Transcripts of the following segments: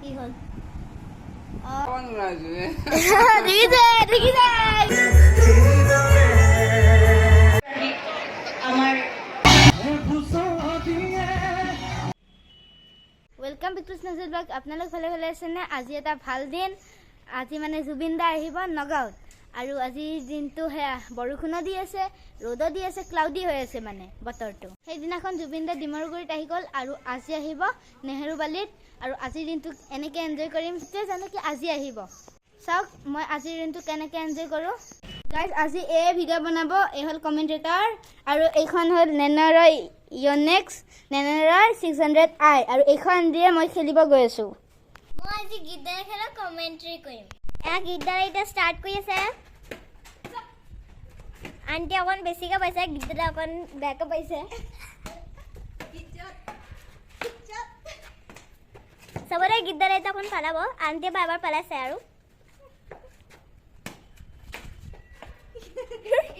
কি হল welcome back to स्नेजल blog आपनालोक ভালে ভালে আছে না আজি এটা ভাল দিন আজি মানে জুবিন দা আহিব নগাঁৱত আৰু আজি দিনটো হেয়া বৰষুণ দি আছে ৰ'দ দি আছে ক্লাউডি হৈ আছে মানে বতৰটো সেই দিনাখন জুবিন দা ডিমৰুগুৰিত আহি গল আৰু আজি আহিব নেহেৰুবালিত আৰু আজি দিনটো এনেকে এনজয় কৰিম তে জানো কি আজি আহিব চাওক মই আজি দিনটো কেনেকে এনজয় কৰো গাইস আজি এ ভিডিঅ' বনাব এই হল কমেন্টেটৰ আৰু এইখন হল নেনাৰয় ইয়নেক্স নেনাৰয় 600i আৰু এইখন দিয়ে মই খেলিব গৈ আছো মই আজি গীতাৰ খেলা কমেন্ট্ৰি কৰিম গীতাৰ এটা ষ্টাৰ্ট কৰি আছে আন্টি অকন বেছিকে পাইছে গীতাৰ অকন বেক পাইছে সবৰে গীতাৰ এটা অকন পালাব আন্টি বাৰবাৰ পালাছে আৰু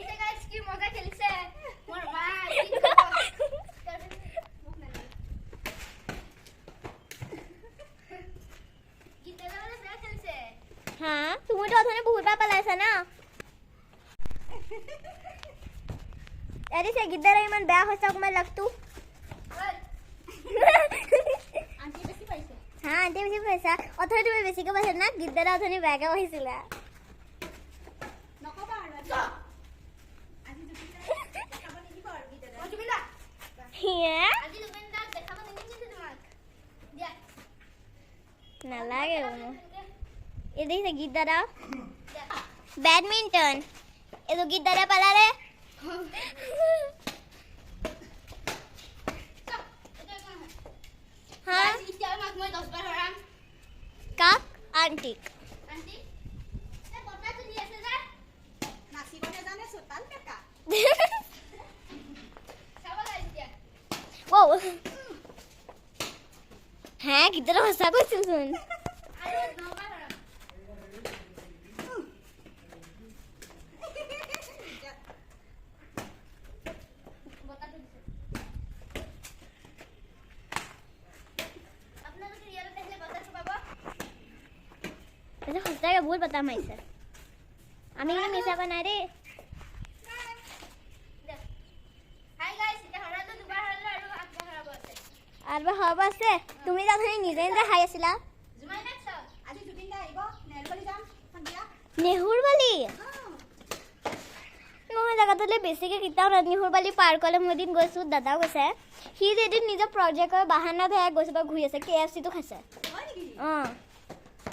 এটা গাইস কি মজা খেলিছে মোর ভাই हाँ तुम तो अथने बहुत बार पलायसा ना अरे से गिद्दर इमान बेया होसा कुमा लगतू आंटी बेसी पाइছে हाँ आंटी बेसी पैसा अथने तुम्हें बेसी के पैसा ना गिद्दर अथने बेया होइसिला नकबा आरबा আজি জুবিনদা দেখাব নিদিব আৰু গীতাদা জুবিনদা হিয়া আজি জুবিনদা দেখাব নিদিছে তোমাক দিয়া নালাগে ये देख से गीत दादा बैडमिंटन ये तो गीत दादा पला रे हाँ এতিয়া মাক মই 10 বাৰ হৰাম काक आंटी আন্টি এ কথা তুমি আছে যা নাচিবনে জানে সুতাল কাকা চাবা গাইস দিয়া ओ हाँ गीत दादा हंसा को सुन আৰু 9 বাৰ হৰাম বতাটো দিছে আপোনালোকে ইয়াত আহিলে বতাটো পাব ऐसे हंसता है बहुत पता मैं इसे আমি কিন্তু মিছা কোৱা নাই দেই হাই গাইস এটা হৰাটো দুবাৰ হৰালো আৰু আগবাৰ হৰাব আছে আৰু হ'ব আছে তুমি তাত নিজে নিজে হাই আছিলা জুমাই নাক চাও আজি জুবিনদা আহিব নেহেৰুবালি যাম সন্ধিয়া নেহুৰবালি মই জাগাতলে বেছিকে কিতাও নেহুৰবালি পাৰ্কলে মই দিন গৈছো দাদাও গৈছে সি যেদিন নিজৰ প্ৰজেক্টৰ বাহানা ধৰে গৈছে বা ঘূৰি আছে KFC টো খাইছে হয় নেকি অঁ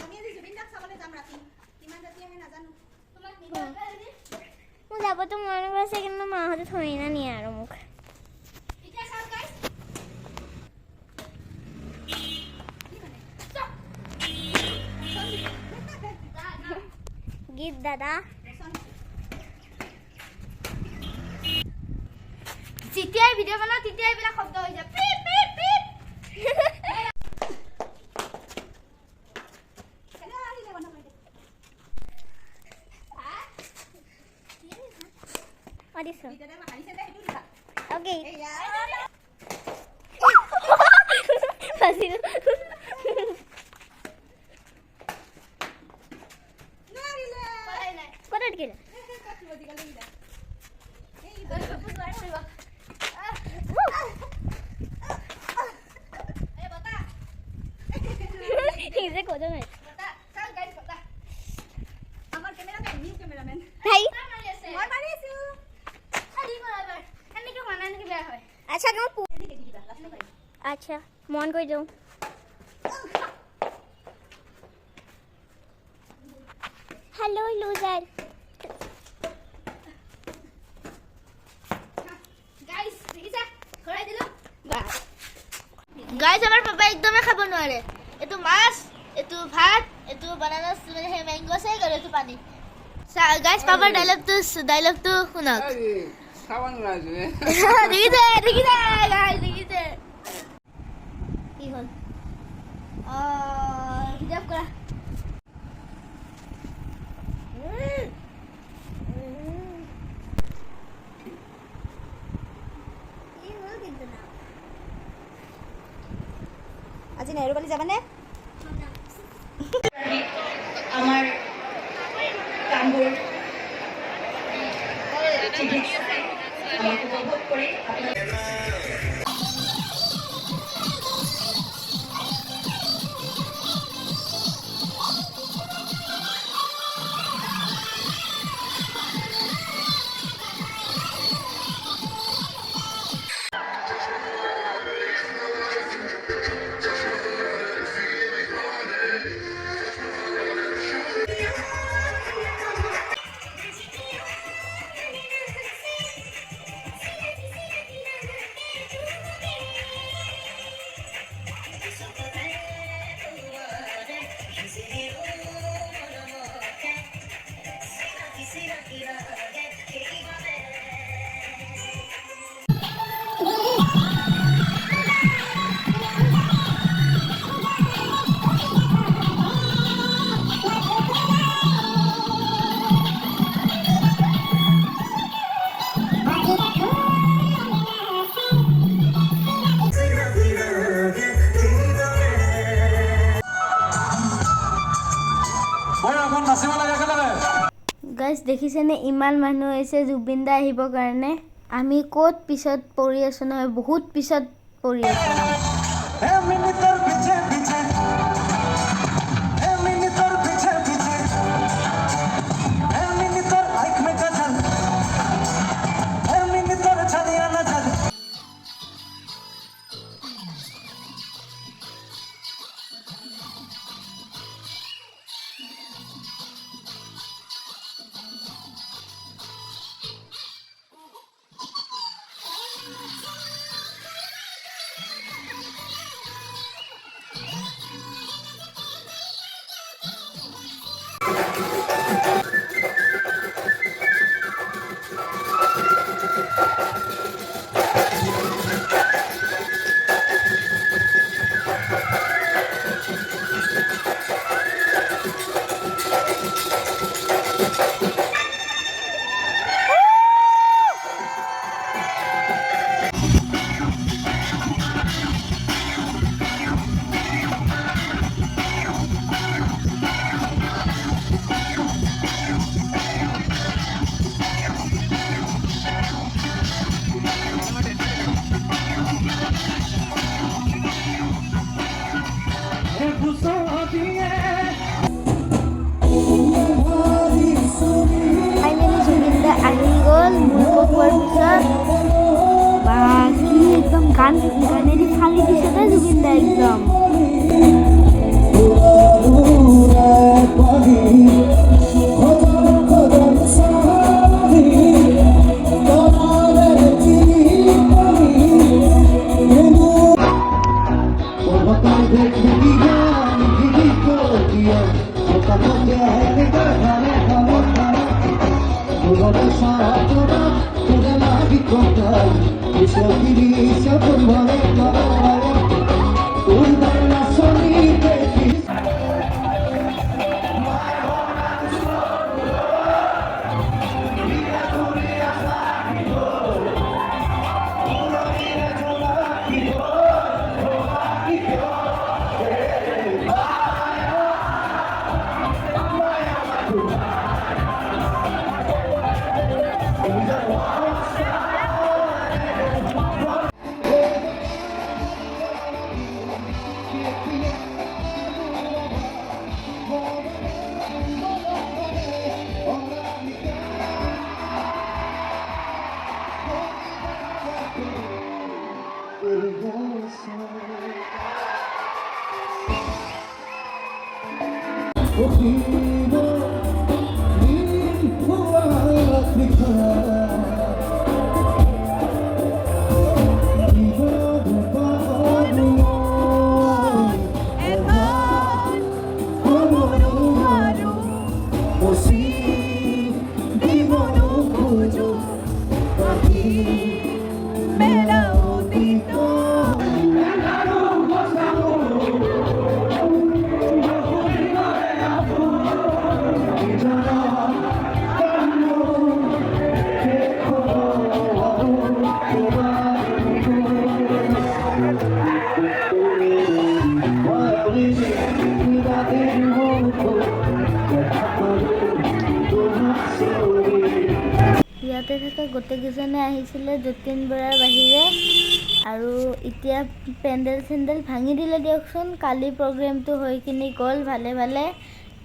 আমি আজি জুবিনদাক চাবলৈ যাম ৰাতি কিমান ৰাতি আহে নাজানো তোমাক নিব আজি মোৰ যাবতো মন গৈছে কিন্তু মাহঁতে থৈ না নিয়ে আৰু মোক এতিয়া চাও গাইস গীত দাদা যেতিয়াই ভিডিঅ' বনাও তেতিয়াই এইবিলাক শব্দ হৈ যায় পিপ পিপ পিপ অডিছো ওকে ফাসি কত গেল ইজে কত নাই আমার ক্যামেরাম্যান নিউ ক্যামেরাম্যান ভাই মই মাৰি আছো আদি বৰাবৰ এনেকে মানা নেকি বেয়া হয় আচ্ছা ন আচ্ছা মন কৰি যাও हेलो लूजर গাইস দেখিছা খৰাই দিলো গাইস আমাৰ পাপা একদমে খাব নোৱাৰে এটো মাছ এটো ভাত এটো বানানা মানে হে ম্যাঙ্গো আছে আৰু এটো পানী গাইস পাপাৰ ডায়লগটো শুনক খাওয়ান লাগে দেখিছে গাইস দেখিছে কি হল হিজাব কৰা আজি নেহেৰুবালি যাবানে আমাৰ কামবোৰ টিভিত চাই আমাক উপভোগ কৰি গাইজ দেখিছেনে ইমান মানুহ আহিছে জুবিন দা আহিবৰ কাৰণে আমি ক'ত পিছত পৰি আছো নহয় বহুত পিছত পৰি আছো গানেদি ফালি দিছে না জুবিন দা একদম তাতে থকা গোটেইকেইজনে আহিছিলে যতীন বৰাৰ বাহিৰে আৰু এতিয়া পেণ্ডেল চেণ্ডেল ভাঙি দিলে দিয়কচোন কালি প্ৰগ্ৰেমটো হৈ কিনি গ'ল ভালে ভালে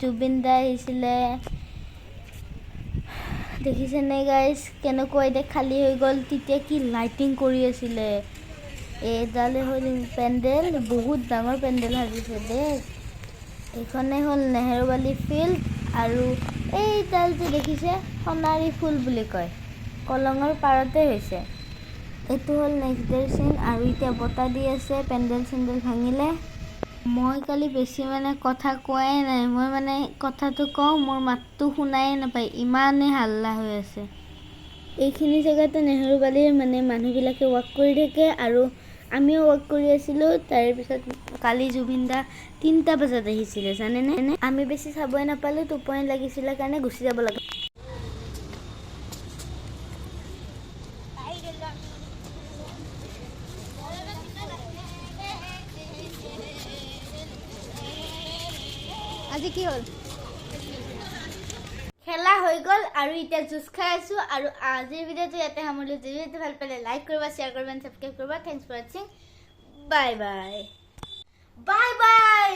জুবিন দা আহিছিলে দেখিছেনে গাইজ কেনেকুৱা এতিয়া খালী হৈ গ'ল তেতিয়া কি লাইটিং কৰি আছিলে এইডালে হ'ল পেণ্ডেল বহুত ডাঙৰ পেণ্ডেল সাজিছে দেই এইখনে হ'ল নেহেৰুবালি ফিল্ড আৰু এইডাল যে দেখিছে সোণাৰী ফুল বুলি কয় কলঙৰ পাৰতে হৈছে এইটো হ'ল নেক্সট ডেৰ চিন আৰু এতিয়া বতাহ দি আছে পেণ্ডেল চেণ্ডেল ভাঙিলে মই কালি বেছি মানে কথা কোৱাই নাই মই মানে কথাটো কওঁ মোৰ মাতটো শুনাই নাপায় ইমানেই হাল্লা হৈ আছে এইখিনি জেগাতে নেহেৰুবালিৰ মানে মানুহবিলাকে ৱাক কৰি থাকে আৰু আমিও ৱাক কৰি আছিলোঁ তাৰপিছত কালি জুবিন দা 3টা বজাত আহিছিলে জানেনে আমি বেছি চাবই নাপালোঁ টোপনি লাগিছিলে কাৰণে গুচি যাব লাগে আজি কি হ'ল খেলা হৈ গ'ল আৰু এতিয়া জুচ খাই আছোঁ আৰু আজিৰ ভিডিঅ'টো ইয়াতে সামৰিলোঁ যদি ভিডিঅ'টো ভাল পালে লাইক কৰিবা শ্বেয়াৰ কৰিবা এণ্ড ছাবস্ক্ৰাইব কৰিবা থেংকছ ফৰ ৱাচিং বাই বাই বাই বাই